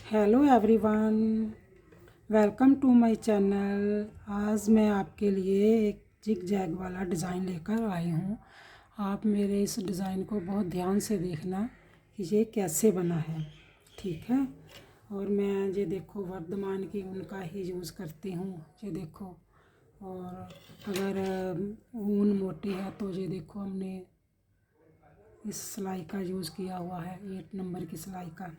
Hello everyone, welcome to my channel. आज मैं आपके लिए एक जिग जैग वाला डिज़ाइन लेकर आई हूँ। आप मेरे इस डिज़ाइन को बहुत ध्यान से देखना कि ये कैसे बना है, ठीक है। और मैं ये देखो वर्धमान की ऊन का ही यूज़ करती हूँ, ये देखो। और अगर ऊन मोटी है तो ये देखो हमने इस सिलाई का यूज़ किया हुआ है, 8 नंबर की सिलाई का।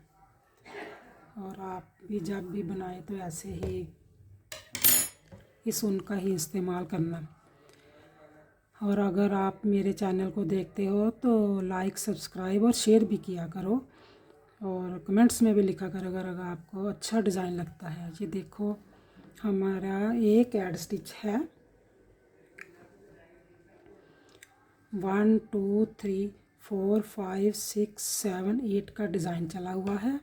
और आप भी जब भी बनाएं तो ऐसे ही इस ऊन का ही इस्तेमाल करना। और अगर आप मेरे चैनल को देखते हो तो लाइक, सब्सक्राइब और शेयर भी किया करो। और कमेंट्स में भी लिखा करो अगर आपको अच्छा डिज़ाइन लगता है। ये देखो हमारा एक एड स्टिच है, 1 2 3 4 5 6 7 8 का डिज़ाइन चला हुआ है,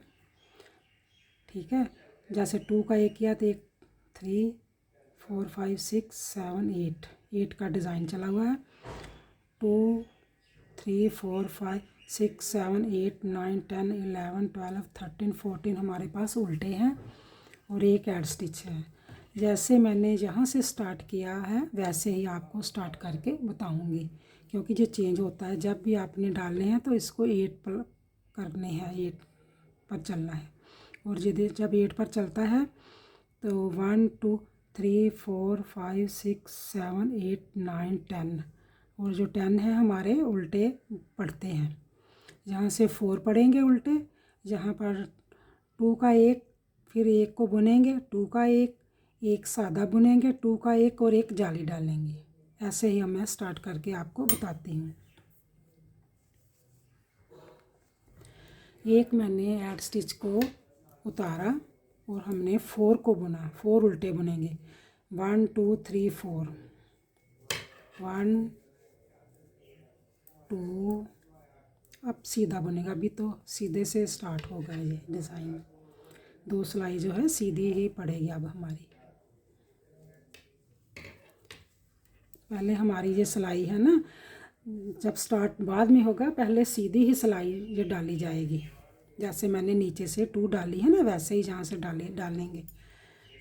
ठीक है। जैसे 2 का एक किया तो एक 3 4 5 6 7 8 का डिज़ाइन चला हुआ है। 2 3 4 5 6 7 8 9 10 11 12 13 14 हमारे पास उल्टे हैं और एक ऐड स्टिच है। जैसे मैंने यहाँ से स्टार्ट किया है वैसे ही आपको स्टार्ट करके बताऊँगी, क्योंकि जो चेंज होता है जब भी आपने डालने हैं तो इसको 8 पर करने हैं, 8 पर चलना है। और जब 8 पर चलता है तो 1 2 3 4 5 6 7 8 9 10, और जो 10 है हमारे उल्टे पड़ते हैं। जहाँ से 4 पड़ेंगे उल्टे, जहाँ पर 2 का एक, फिर एक को बुनेंगे, 2 का एक सादा बुनेंगे, 2 का एक और एक जाली डालेंगे। ऐसे ही मैं स्टार्ट करके आपको बताती हूँ। एक मैंने ऐड स्टिच को उतारा और हमने 4 को बुना, 4 उल्टे बुनेंगे। 1 2 3 4, 1 2, अब सीधा बुनेगा। अभी तो सीधे से स्टार्ट होगा ये डिज़ाइन। 2 सिलाई जो है सीधी ही पड़ेगी अब हमारी। पहले हमारी ये सिलाई है ना, जब स्टार्ट बाद में होगा, पहले सीधी ही सिलाई ये डाली जाएगी। जैसे मैंने नीचे से 2 डाली है ना, वैसे ही जहाँ से डालेंगे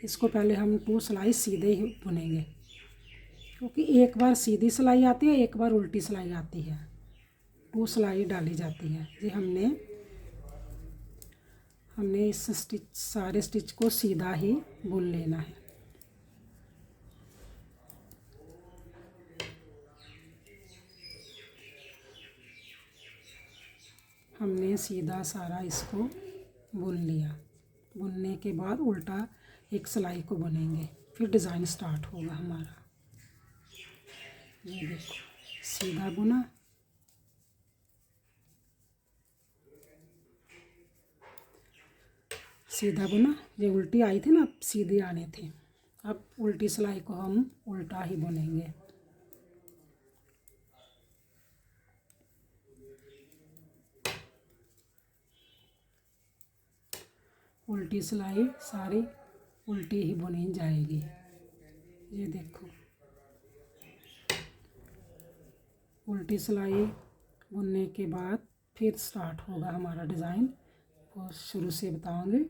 इसको पहले हम 2 सिलाई सीधे ही बुनेंगे, क्योंकि एक बार सीधी सिलाई आती है, एक बार उल्टी सिलाई आती है। 2 सिलाई डाली जाती है। ये हमने इस सारे स्टिच को सीधा ही बुन लेना है। हमने सीधा सारा इसको बुन लिया। बुनने के बाद उल्टा एक सिलाई को बुनेंगे, फिर डिज़ाइन स्टार्ट होगा हमारा। ये देखो सीधा बुना, सीधा बुना, ये उल्टी आई थी ना, अब सीधे आने थे। अब उल्टी सिलाई को हम उल्टा ही बुनेंगे। उल्टी सिलाई सारी उल्टी ही बुनी जाएगी। ये देखो उल्टी सिलाई बुनने के बाद फिर स्टार्ट होगा हमारा डिज़ाइन। वो शुरू से बताऊंगी।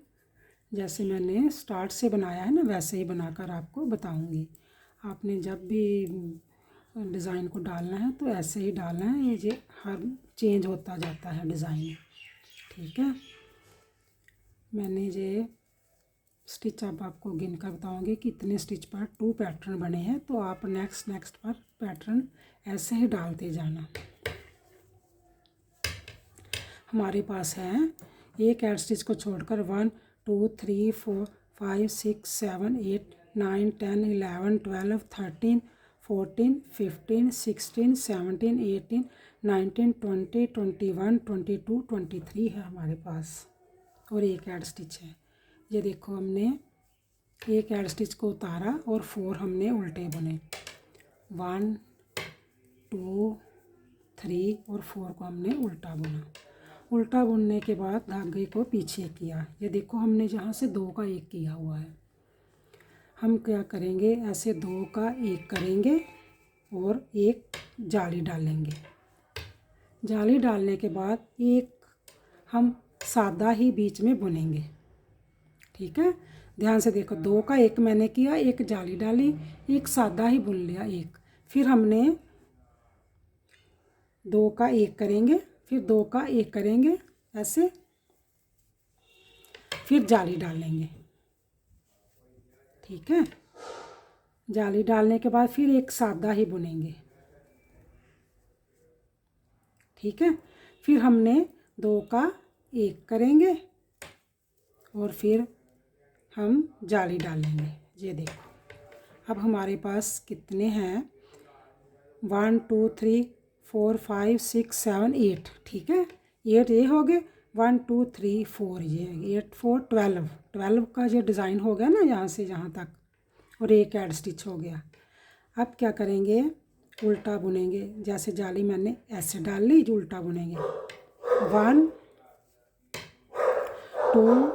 जैसे मैंने स्टार्ट से बनाया है ना, वैसे ही बनाकर आपको बताऊंगी। आपने जब भी डिज़ाइन को डालना है तो ऐसे ही डालना है। ये हर चेंज होता जाता है डिज़ाइन, ठीक है। मैंने ये स्टिच अब आपको गिन कर बताऊँगी कि इतने स्टिच पर 2 पैटर्न बने हैं, तो आप नेक्स्ट पर पैटर्न ऐसे ही डालते जाना। हमारे पास है एक ऐड स्टिच को छोड़कर 1 2 3 4 5 6 7 8 9 10 11 12 13 14 15 16 17 18 19 20 21 22 23 है हमारे पास, और एक ऐड स्टिच है। ये देखो हमने एक ऐड स्टिच को उतारा और 4 हमने उल्टे बुने। 1 2 3 और 4 को हमने उल्टा बुना। उल्टा बुनने के बाद धागे को पीछे किया। ये देखो हमने जहाँ से 2 का 1 किया हुआ है, हम क्या करेंगे, ऐसे 2 का 1 करेंगे और एक जाली डालेंगे। जाली डालने के बाद एक हम सादा ही बीच में बुनेंगे। ठीक है, ध्यान से देखो, 2 का 1 मैंने किया, एक जाली डाली, एक सादा ही बुन लिया एक, फिर हमने 2 का 1 करेंगे, फिर 2 का 1 करेंगे ऐसे, फिर जाली डालेंगे। ठीक है, जाली डालने के बाद फिर एक सादा ही बुनेंगे। ठीक है, फिर हमने 2 का 1 करेंगे और फिर हम जाली डालेंगे। ये देखो, अब हमारे पास कितने हैं, 1 2 3 4 5 6 7 8। ठीक है, 8 ये हो गए, 1 2 3 4 ये 8 4 12 12 का जो डिज़ाइन हो गया ना यहाँ से यहाँ तक, और एक ऐड स्टिच हो गया। अब क्या करेंगे, उल्टा बुनेंगे। जैसे जाली मैंने ऐसे डाल ली, जो उल्टा बुनेंगे, 1 2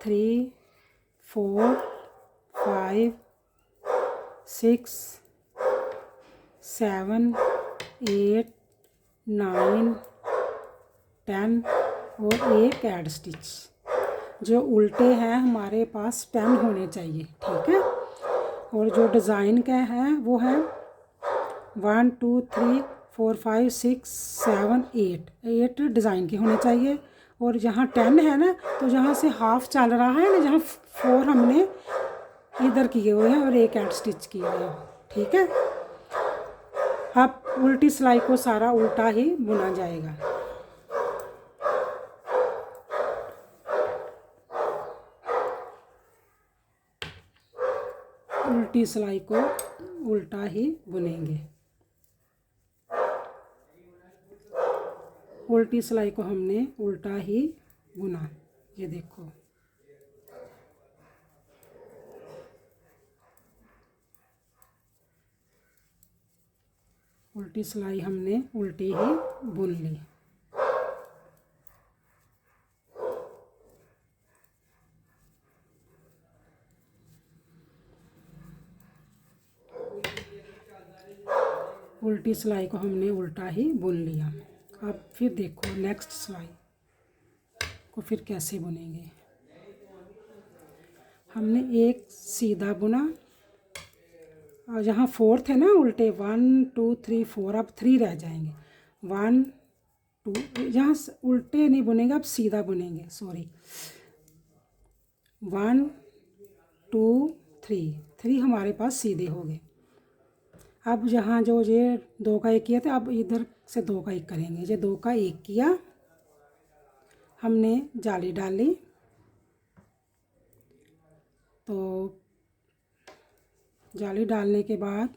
3 4 5 6 7 8 9 10 और एक ऐड स्टिच। जो उल्टे हैं हमारे पास 10 होने चाहिए। ठीक है, और जो डिज़ाइन का है वो है 1 2 3 4 5 6 7 8 डिज़ाइन के होने चाहिए। और जहाँ 10 है ना, तो जहाँ से हाफ चल रहा है ना, जहाँ 4 हमने इधर किए हुए हैं और एक ऐड स्टिच किए हुए हैं। ठीक है, अब उल्टी सिलाई को सारा उल्टा ही बुना जाएगा। उल्टी सिलाई को उल्टा ही बुनेंगे। उल्टी सिलाई को हमने उल्टा ही बुना। ये देखो, उल्टी सिलाई हमने उल्टी ही बुन ली। उल्टी सिलाई को हमने उल्टा ही बुन लिया। अब फिर देखो नेक्स्ट सिलाई को फिर कैसे बुनेंगे। हमने एक सीधा बुना और जहाँ 4 थे ना उल्टे, 1 2 3 4, अब 3 रह जाएंगे। 1 2, यहाँ उल्टे नहीं बुनेंगे, अब सीधा बुनेंगे, सॉरी। 1 2 3 हमारे पास सीधे हो गए। अब जहाँ जो ये 2 का 1 किया था, अब इधर से 2 का 1 करेंगे। ये 2 का 1 किया, हमने जाली डाली, तो जाली डालने के बाद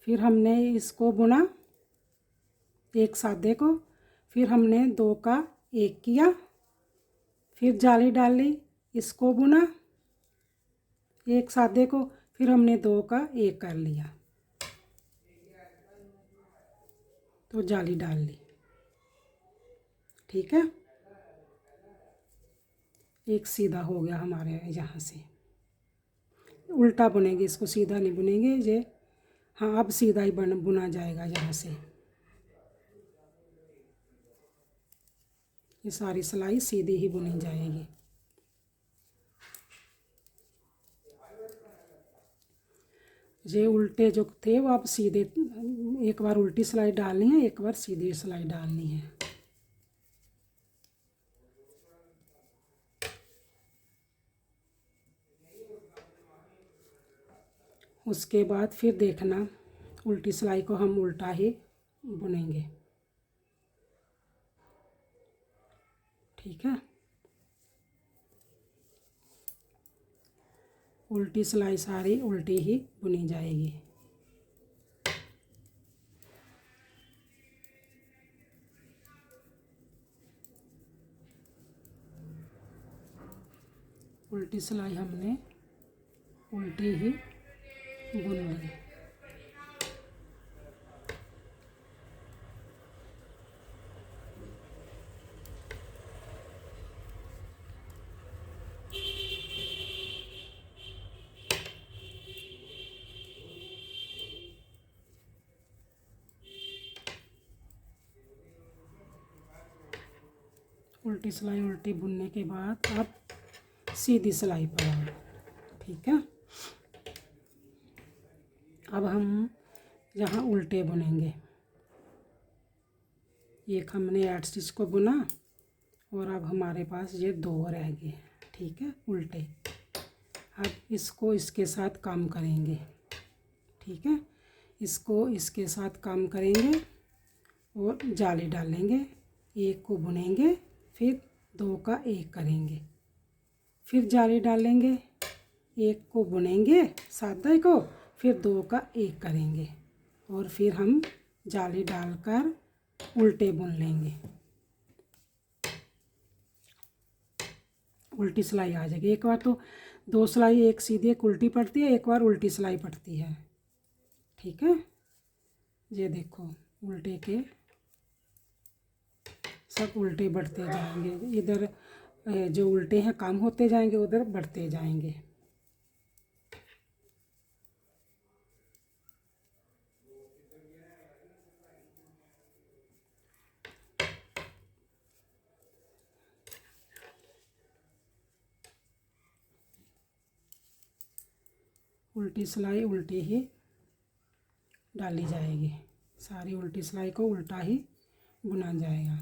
फिर हमने इसको बुना एक सादे को, फिर हमने 2 का 1 किया, फिर जाली डाली, इसको बुना एक सादे को, फिर हमने 2 का 1 कर लिया, तो जाली डाल ली। ठीक है, एक सीधा हो गया हमारे यहाँ से। उल्टा बुनेंगे इसको, सीधा नहीं बुनेंगे ये। हाँ, अब सीधा ही बुना जाएगा यहाँ से। ये सारी सिलाई सीधी ही बुनी जाएगी। ये उल्टे जो थे वो अब सीधे, एक बार उल्टी सिलाई डालनी है, एक बार सीधी सिलाई डालनी है। उसके बाद फिर देखना, उल्टी सिलाई को हम उल्टा ही बुनेंगे। ठीक है, उल्टी सिलाई सारी उल्टी ही बुनी जाएगी। उल्टी सिलाई हमने उल्टी ही बुन ली। उल्टी सिलाई उल्टी बुनने के बाद अब सीधी सिलाई पर आओ। ठीक है, अब हम यहाँ उल्टे बुनेंगे। एक हमने 8 स्टिच को बुना और अब हमारे पास ये 2 रह गए। ठीक है, उल्टे। अब इसको इसके साथ काम करेंगे। ठीक है, इसको इसके साथ काम करेंगे और जाली डालेंगे। एक को बुनेंगे, फिर 2 का एक करेंगे, फिर जाली डालेंगे, एक को बुनेंगे सादा को, फिर 2 का एक करेंगे और फिर हम जाली डालकर उल्टे बुन लेंगे। उल्टी सिलाई आ जाएगी। एक बार तो 2 सिलाई एक सीधी एक उल्टी पड़ती है, एक बार उल्टी सिलाई पड़ती है। ठीक है, ये देखो उल्टे के सब उल्टे बढ़ते जाएंगे। इधर जो उल्टे हैं काम होते जाएंगे, उधर बढ़ते जाएंगे। उल्टी सिलाई उल्टी ही डाली जाएगी। सारी उल्टी सिलाई को उल्टा ही बुना जाएगा।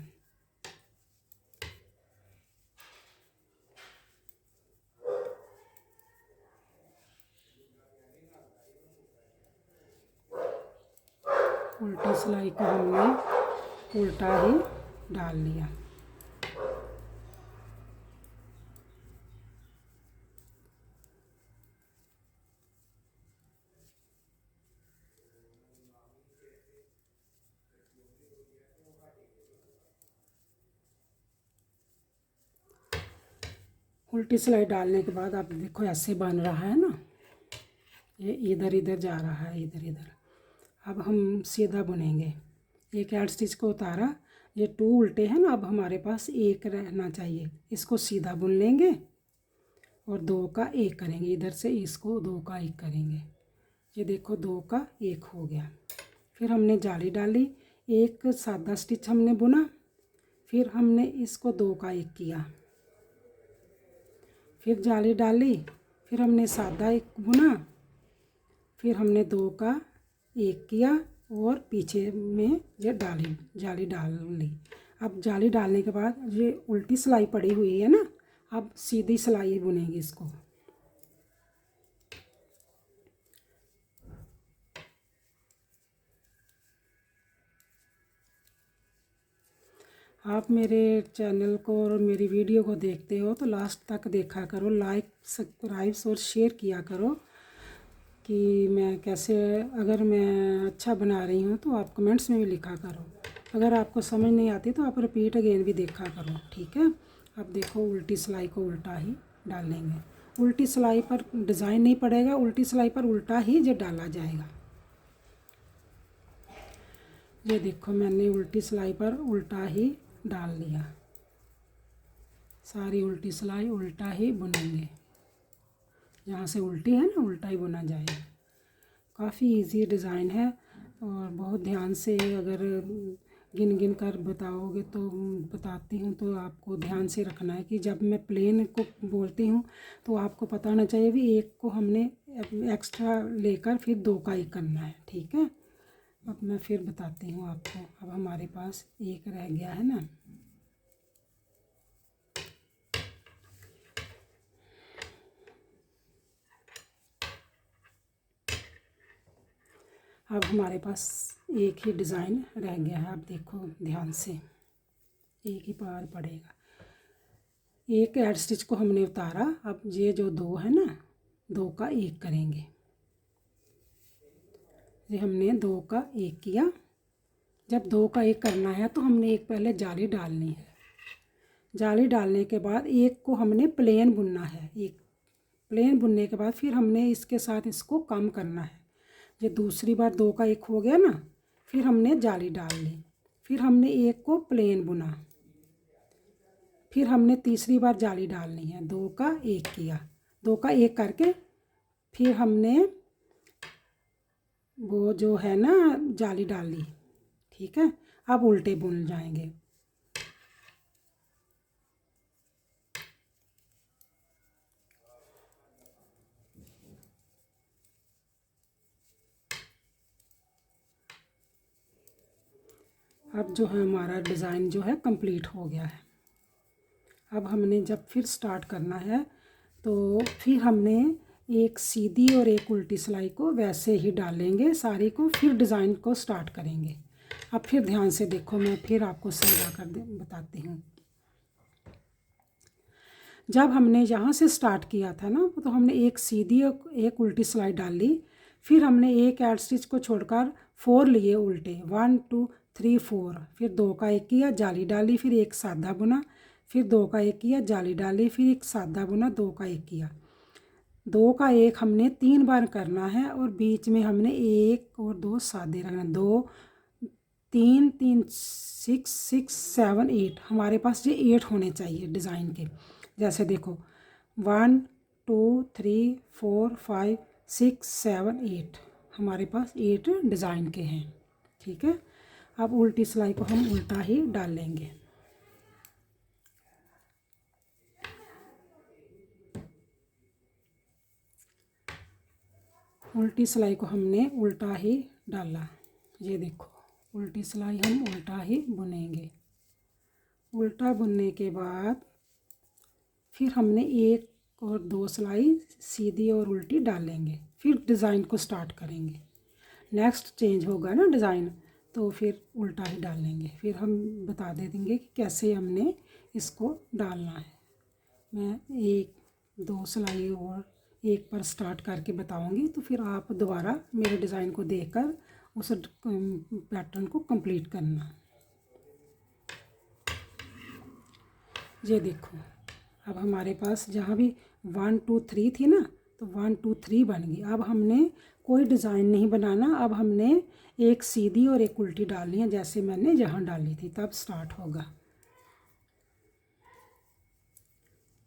उल्टी सिलाई को हमने उल्टा ही डाल लिया। उल्टी सिलाई डालने के बाद आप देखो ऐसे बन रहा है ना, ये इधर इधर जा रहा है, इधर इधर। अब हम सीधा बुनेंगे। एक 8 स्टिच को उतारा, ये 2 उल्टे हैं ना, अब हमारे पास एक रहना चाहिए। इसको सीधा बुन लेंगे और 2 का एक करेंगे। इधर से इसको 2 का एक करेंगे। ये देखो 2 का एक हो गया। फिर हमने जाली डाली, एक सादा स्टिच हमने बुना, फिर हमने इसको 2 का एक किया, फिर जाली डाली, फिर हमने सादा एक बुना, फिर हमने 2 का एक किया और पीछे में ये जाली डाल ली। अब जाली डालने के बाद ये उल्टी सिलाई पड़ी हुई है ना, अब सीधी सिलाई बुनेंगे इसको। आप मेरे चैनल को और मेरी वीडियो को देखते हो तो लास्ट तक देखा करो, लाइक सब्सक्राइब और शेयर किया करो कि मैं कैसे, अगर मैं अच्छा बना रही हूँ तो आप कमेंट्स में भी लिखा करो। अगर आपको समझ नहीं आती तो आप रिपीट अगेन भी देखा करो। ठीक है, अब देखो उल्टी सिलाई को उल्टा ही डालेंगे। उल्टी सिलाई पर डिज़ाइन नहीं पड़ेगा, उल्टी सिलाई पर उल्टा ही जो डाला जाएगा। ये देखो मैंने उल्टी सिलाई पर उल्टा ही डाल लिया। सारी उल्टी सिलाई उल्टा ही बुनेंगे। यहाँ से उल्टी है ना, उल्टा ही बुना जाएगा। काफ़ी इजी डिज़ाइन है और बहुत ध्यान से अगर गिन गिन कर बताओगे तो बताती हूँ तो आपको ध्यान से रखना है कि जब मैं प्लेन को बोलती हूँ तो आपको पता होना चाहिए भी एक को हमने एक्स्ट्रा लेकर फिर 2 का एक करना है। ठीक है, अब मैं फिर बताती हूँ आपको। अब हमारे पास एक रह गया है ना, अब हमारे पास एक ही डिज़ाइन रह गया है। अब देखो ध्यान से, एक ही पार पड़ेगा। एक 8 स्टिच को हमने उतारा, अब ये जो 2 है ना, 2 का एक करेंगे। ये हमने 2 का एक किया। जब 2 का एक करना है तो हमने एक पहले जाली डालनी है। जाली डालने के बाद एक को हमने प्लेन बुनना है। एक प्लेन बुनने के बाद फिर हमने इसके साथ इसको कम करना है। ये दूसरी बार 2 का एक हो गया ना, फिर हमने जाली डाल ली, फिर हमने एक को प्लेन बुना, फिर हमने तीसरी बार जाली डालनी है। 2 का एक किया, 2 का एक करके फिर हमने वो जो है ना जाली डाल ली। ठीक है, अब उल्टे बुन जाएंगे। अब जो है हमारा डिज़ाइन जो है कंप्लीट हो गया है। अब हमने जब फिर स्टार्ट करना है तो फिर हमने एक सीधी और एक उल्टी सिलाई को वैसे ही डालेंगे सारी को, फिर डिज़ाइन को स्टार्ट करेंगे। अब फिर ध्यान से देखो, मैं फिर आपको समझा कर बताती हूँ। जब हमने यहाँ से स्टार्ट किया था ना, तो हमने एक सीधी और एक उल्टी सिलाई डाल ली, फिर हमने एक एड स्टिच को छोड़कर 4 लिए उल्टे, 1 2 3 4, फिर 2 का एक किया, जाली डाली, फिर एक सादा बुना, फिर 2 का एक किया, जाली डाली, फिर एक सादा बुना, 2 का एक किया। 2 का एक हमने 3 बार करना है और बीच में हमने 1 और 2 सादे रखना, 2 3 3 6 6 7 8, हमारे पास ये 8 होने चाहिए डिज़ाइन के। जैसे देखो 1 2 3 4 5 6 7 8, हमारे पास 8 डिज़ाइन के हैं। ठीक है, अब उल्टी सिलाई को हम उल्टा ही डाल लेंगे। उल्टी सिलाई को हमने उल्टा ही डाला, ये देखो उल्टी सिलाई हम उल्टा ही बुनेंगे। उल्टा बुनने के बाद फिर हमने 1 और 2 सिलाई सीधी और उल्टी डालेंगे, फिर डिज़ाइन को स्टार्ट करेंगे। नेक्स्ट चेंज होगा ना डिज़ाइन, तो फिर उल्टा ही डालेंगे। फिर हम बता दे देंगे कि कैसे हमने इसको डालना है। मैं 1 2 सिलाई और एक पर स्टार्ट करके बताऊंगी, तो फिर आप दोबारा मेरे डिज़ाइन को देखकर उस पैटर्न को कंप्लीट करना। ये देखो, अब हमारे पास जहाँ भी 1 2 3 थी ना, तो 1 2 3 बन गई। अब हमने कोई डिज़ाइन नहीं बनाना, अब हमने एक सीधी और एक उल्टी डालनी है, जैसे मैंने यहाँ डाली थी, तब स्टार्ट होगा।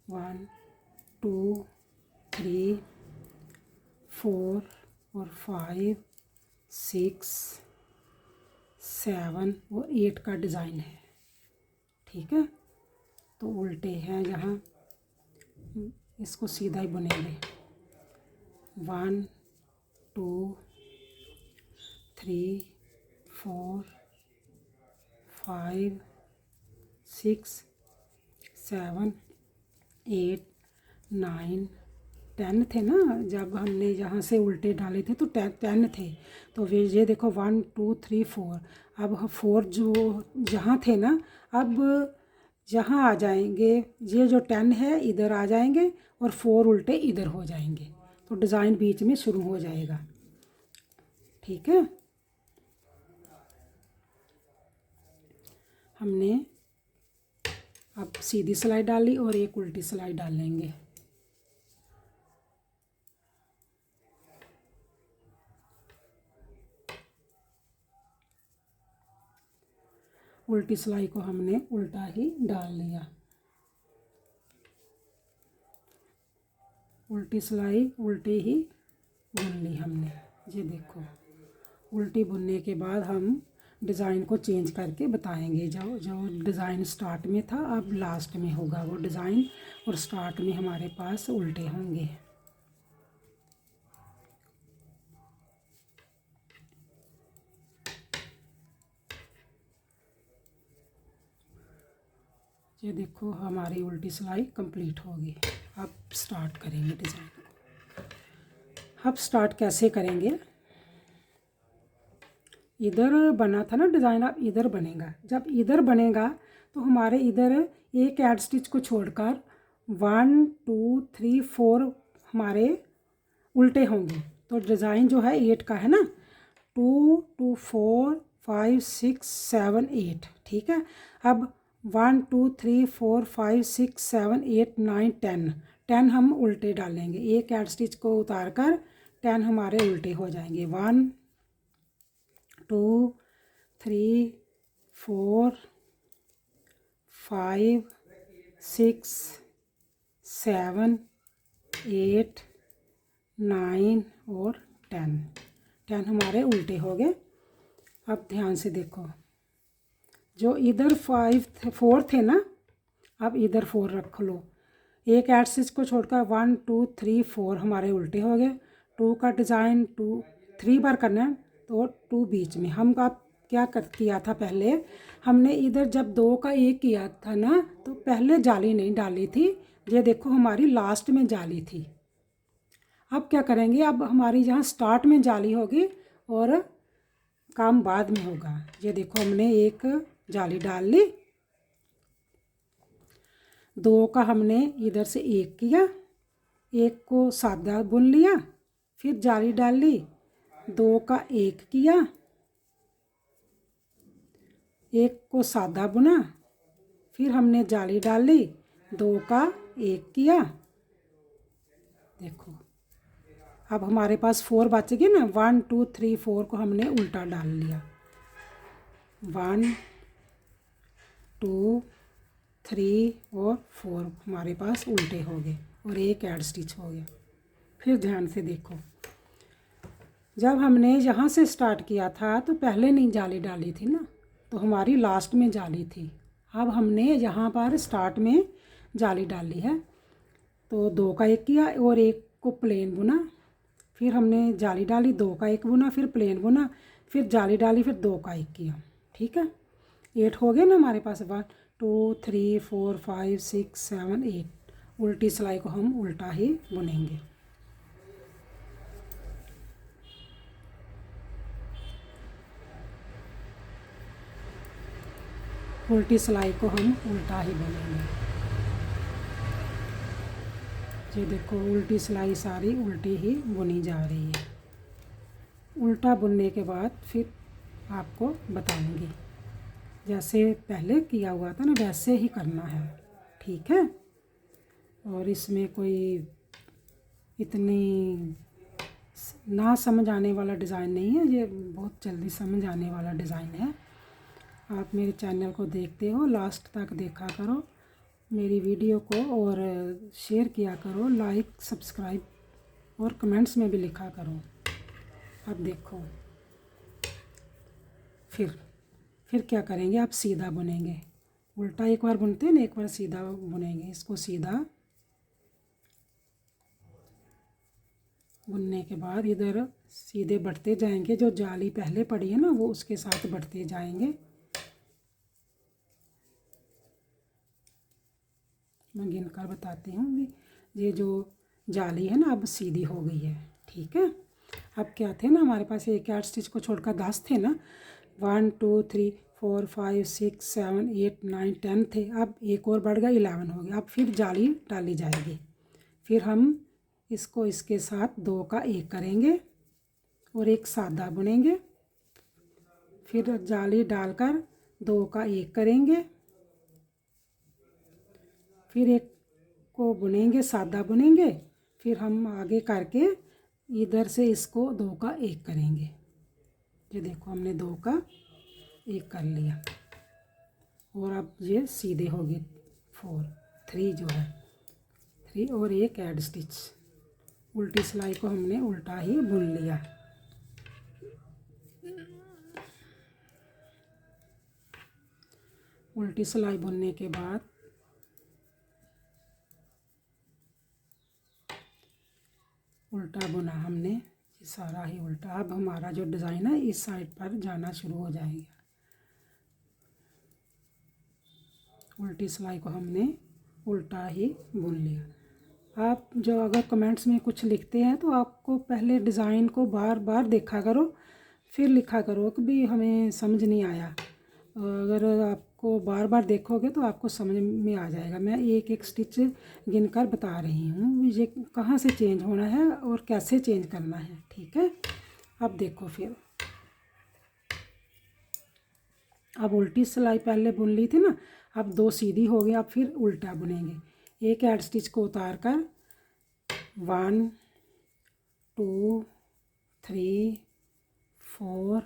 1 2 3 4 और 5 6 7 और 8 का डिज़ाइन है। ठीक है, तो उल्टे हैं जहाँ, इसको सीधा ही बुनेंगे। 1 2 3 4 5 6 7 8 9 10 थे ना, जब हमने यहाँ से उल्टे डाले थे तो 10 थे। तो वे ये देखो 1 2 3 4, अब 4 जो जहाँ थे ना, अब जहाँ आ जाएंगे, ये जो 10 है इधर आ जाएंगे और 4 उल्टे इधर हो जाएंगे, तो डिज़ाइन बीच में शुरू हो जाएगा। ठीक है, हमने अब सीधी सिलाई डाली और एक उल्टी सिलाई डाल लेंगे। उल्टी सिलाई को हमने उल्टा ही डाल लिया। उल्टी सिलाई उल्टी ही बुन ली हमने। ये देखो, उल्टी बुनने के बाद हम डिज़ाइन को चेंज करके बताएंगे। जो जो डिज़ाइन स्टार्ट में था अब लास्ट में होगा वो डिज़ाइन, और स्टार्ट में हमारे पास उल्टे होंगे। ये देखो, हमारी उल्टी सिलाई कंप्लीट होगी। अब स्टार्ट करेंगे डिज़ाइन को। अब स्टार्ट कैसे करेंगे, इधर बना था ना डिज़ाइन, अब इधर बनेगा। जब इधर बनेगा तो हमारे इधर एक एड स्टिच को छोड़कर 1 2 3 4 हमारे उल्टे होंगे, तो डिज़ाइन जो है 8 का है ना, 2 2 4 5 6 7 8। ठीक है, अब 1 2 3 4 5 6 7 8 9 10 हम उल्टे डालेंगे। एक एड स्टिच को उतार कर 10 हमारे उल्टे हो जाएंगे। 1 2 3 4 5 6 7 8 9 और 10 हमारे उल्टे हो गए। अब ध्यान से देखो, जो इधर 4 थे ना, अब इधर 4 रख लो। एक एड स्टिच को छोड़कर 1 2 3 4 हमारे उल्टे हो गए। 2 का डिज़ाइन 3 बार करना है, तो 2 बीच में हम आप क्या किया था पहले हमने, इधर जब 2 का 1 किया था ना तो पहले जाली नहीं डाली थी। ये देखो हमारी लास्ट में जाली थी। अब क्या करेंगे, अब हमारी जहाँ स्टार्ट में जाली होगी और काम बाद में होगा। ये देखो हमने एक जाली डाल ली, 2 का हमने इधर से 1 किया, 1 को सादा बुन लिया, फिर जाली डाल ली, 2 का 1 किया, 1 को सादा बुना, फिर हमने जाली डाल ली, 2 का 1 किया। देखो अब हमारे पास 4 बच गए ना, 1 2 3 4 को हमने उल्टा डाल लिया, 1 2 3 और 4 हमारे पास उल्टे हो गए और एक ऐड स्टिच हो गया। फिर ध्यान से देखो, जब हमने यहाँ से स्टार्ट किया था तो पहले नहीं जाली डाली थी ना, तो हमारी लास्ट में जाली थी। अब हमने यहाँ पर स्टार्ट में जाली डाली है, तो 2 का 1 किया और 1 को प्लेन बुना, फिर हमने जाली डाली, 2 का 1 बुना, फिर प्लेन बुना, फिर जाली डाली, फिर 2 का 1 किया। ठीक है, 8 हो गए ना हमारे पास। 1 2 3 4 5 6 7 8 उल्टी सिलाई को हम उल्टा ही बुनेंगे। उल्टी सिलाई को हम उल्टा ही बुनेंगे। ये देखो उल्टी सिलाई सारी उल्टी ही बुनी जा रही है। उल्टा बुनने के बाद फिर आपको बताऊंगी, जैसे पहले किया हुआ था ना वैसे ही करना है। ठीक है, और इसमें कोई इतनी ना समझ आने वाला डिज़ाइन नहीं है, ये बहुत जल्दी समझ आने वाला डिज़ाइन है। आप मेरे चैनल को देखते हो, लास्ट तक देखा करो मेरी वीडियो को और शेयर किया करो, लाइक सब्सक्राइब और कमेंट्स में भी लिखा करो। अब देखो फिर क्या करेंगे, आप सीधा बुनेंगे। उल्टा एक बार बुनते हैं ना, एक बार सीधा बुनेंगे। इसको सीधा बुनने के बाद इधर सीधे बढ़ते जाएंगे, जो जाली पहले पड़ी है ना वो उसके साथ बढ़ते जाएंगे। मैं गिनकर बताती हूँ भी, ये जो जाली है ना अब सीधी हो गई है। ठीक है, अब क्या थे ना हमारे पास, एक 8 स्टिच को छोड़कर 10 थे ना, 1 2 3 4 5 6 7 8 9 10 थे। अब एक और बढ़ गया, 11 हो गया। अब फिर जाली डाली जाएगी, फिर हम इसको इसके साथ 2 का 1 करेंगे और एक सादा बुनेंगे, फिर जाली डालकर 2 का 1 करेंगे, फिर एक को बुनेंगे, सादा बुनेंगे, फिर हम आगे करके इधर से इसको 2 का 1 करेंगे। ये देखो हमने 2 का 1 कर लिया और अब ये सीधे हो गए 4 3 जो है 3 और एक ऐड स्टिच। उल्टी सिलाई को हमने उल्टा ही बुन लिया। उल्टी सिलाई बुनने के बाद उल्टा बुना हमने, ये सारा ही उल्टा। अब हमारा जो डिज़ाइन है इस साइड पर जाना शुरू हो जाएगा। उल्टी सिलाई को हमने उल्टा ही बुन लिया। आप जो अगर कमेंट्स में कुछ लिखते हैं तो आपको पहले डिज़ाइन को बार बार देखा करो, फिर लिखा करो कि भी हमें समझ नहीं आया। अगर आपको बार बार देखोगे तो आपको समझ में आ जाएगा। मैं एक एक स्टिच गिनकर बता रही हूँ ये कहाँ से चेंज होना है और कैसे चेंज करना है। ठीक है, अब देखो फिर अब उल्टी सिलाई पहले बुन ली थी ना, अब 2 सीधी हो गई। अब फिर उल्टा बुनेंगे। एक ऐड स्टिच को उतार कर 1 2 3 4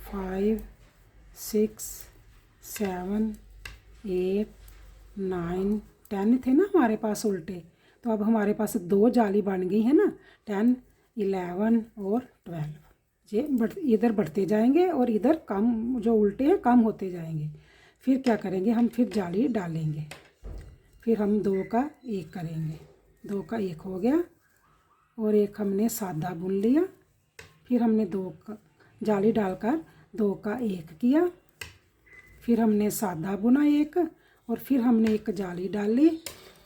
5 6 7 8 9 10 थे ना हमारे पास उल्टे, तो अब हमारे पास 2 जाली बन गई है ना, 10 11 और 12। ये इधर बढ़ते जाएंगे और इधर कम, जो उल्टे हैं कम होते जाएंगे। फिर क्या करेंगे, हम फिर जाली डालेंगे, फिर हम 2 का 1 करेंगे। 2 का 1 हो गया और एक हमने सादा बुन लिया, फिर हमने 2 का जाली डालकर 2 का 1 किया, फिर हमने सादा बुना एक, और फिर हमने एक जाली डाली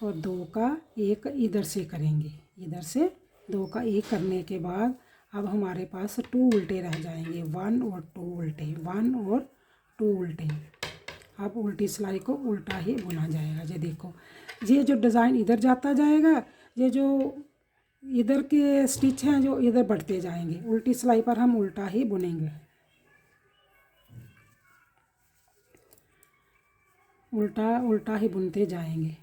और 2 का 1 इधर से करेंगे। इधर से 2 का 1 करने के बाद अब हमारे पास 2 उल्टे रह जाएंगे, 1 और 2 उल्टे, 1 और 2 उल्टे। अब उल्टी सिलाई को उल्टा ही बुना जाएगा। ये देखो, ये जो डिज़ाइन इधर जाता जाएगा, ये जो इधर के स्टिच हैं जो इधर बढ़ते जाएंगे। उल्टी सिलाई पर हम उल्टा ही बुनेंगे, उल्टा उल्टा ही बुनते जाएंगे।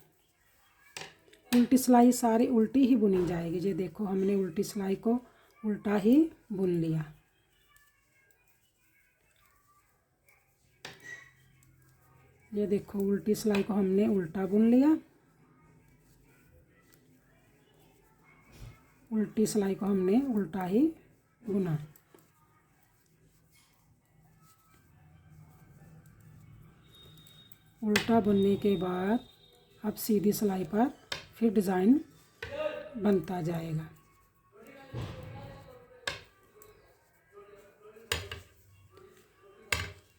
उल्टी सिलाई सारी उल्टी ही बुनी जाएगी। ये देखो, हमने उल्टी सिलाई को उल्टा ही बुन लिया। ये देखो, उल्टी सिलाई को हमने उल्टा बुन लिया, उल्टी सिलाई को हमने उल्टा ही बुना। उल्टा बुनने के बाद अब सीधी सिलाई पर फिर डिज़ाइन बनता जाएगा।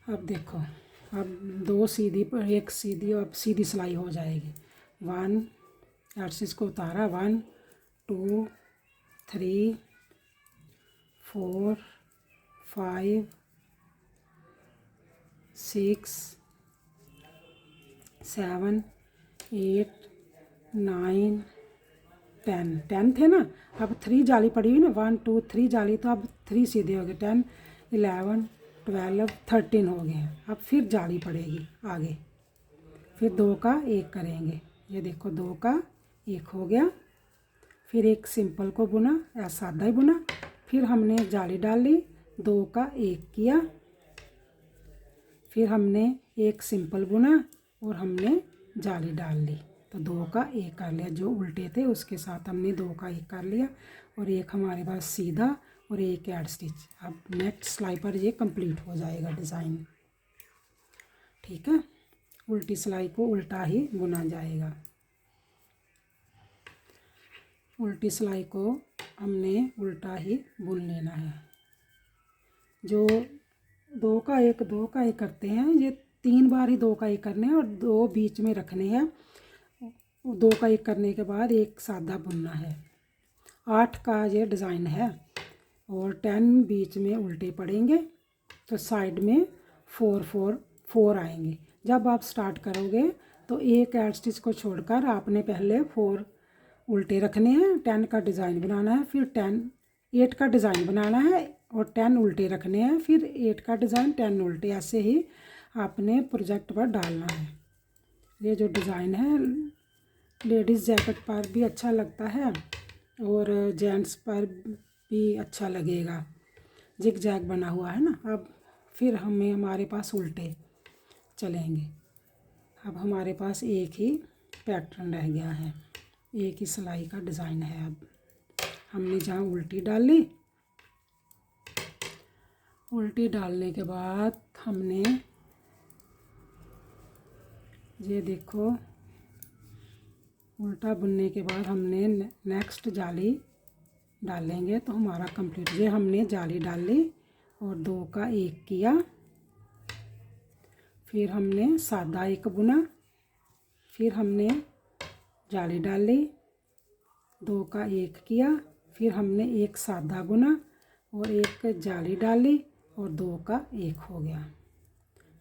अब देखो, अब 2 सीधी पर 1 सीधी, अब सीधी सिलाई हो जाएगी। 1 एक्सिस को उतारा, 1 2 3 4 5 6 7 8 9 10 थे ना। अब 3 जाली पड़ी हुई ना, 1 2 3 जाली, तो अब 3 सीधे हो गए, 10 11 12 13 हो गए हैं। अब फिर जाली पड़ेगी आगे, फिर 2 का 1 करेंगे। ये देखो, 2 का 1 हो गया, फिर एक सिंपल को बुना या सादा ही बुना, फिर हमने जाली डाल ली, 2 का 1 किया, फिर हमने एक सिंपल बुना और हमने जाली डाल ली, तो 2 का 1 कर लिया। जो उल्टे थे उसके साथ हमने 2 का 1 कर लिया, और एक हमारे पास सीधा और एक ऐड स्टिच। अब नेक्स्ट सिलाई पर ये कंप्लीट हो जाएगा डिज़ाइन। ठीक है, उल्टी सिलाई को उल्टा ही बुना जाएगा। उल्टी सिलाई को हमने उल्टा ही बुन लेना है। जो 2 का 1 करते हैं, ये 3 बार ही 2 का 1 करने हैं और 2 बीच में रखने हैं। 2 का 1 करने के बाद एक सादा बुनना है। 8 का ये डिज़ाइन है और 10 बीच में उल्टे पड़ेंगे, तो साइड में 4 आएंगे। जब आप स्टार्ट करोगे तो एक ऐड स्टिच को छोड़कर आपने पहले 4 उल्टे रखने हैं, 10 का डिज़ाइन बनाना है, फिर 8 का डिज़ाइन बनाना है और 10 उल्टे रखने हैं, फिर 8 का डिज़ाइन 10 उल्टे, ऐसे ही आपने प्रोजेक्ट पर डालना है। ये जो डिज़ाइन है लेडीज़ जैकेट पर भी अच्छा लगता है और जेंट्स पर भी अच्छा लगेगा, जिग जैग बना हुआ है ना। अब फिर हमारे पास उल्टे चलेंगे। अब हमारे पास एक ही पैटर्न रह गया है, एक ही सिलाई का डिज़ाइन है। अब हमने जहाँ उल्टी डाली, उल्टी डालने के बाद हमने ये देखो, उल्टा बुनने के बाद हमने नेक्स्ट जाली डालेंगे तो हमारा कंप्लीट। ये हमने जाली डाली और 2 का 1 किया, फिर हमने सादा 1 बुना, फिर हमने जाली डाली, 2 का 1 किया, फिर हमने एक सादा बुना और एक जाली डाली और 2 का 1 हो गया।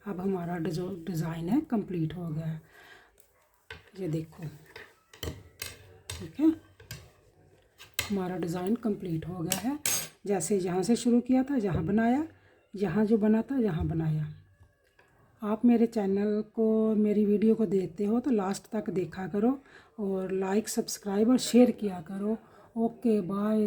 अब हमारा जो डिज़ाइन है कंप्लीट हो गया। ये देखो, ठीक है, हमारा डिज़ाइन कंप्लीट हो गया है। जैसे यहाँ से शुरू किया था, यहाँ बनाया, यहाँ जो बना था यहाँ बनाया। आप मेरे चैनल को, मेरी वीडियो को देखते हो तो लास्ट तक देखा करो और लाइक सब्सक्राइब और शेयर किया करो। Okay, bye.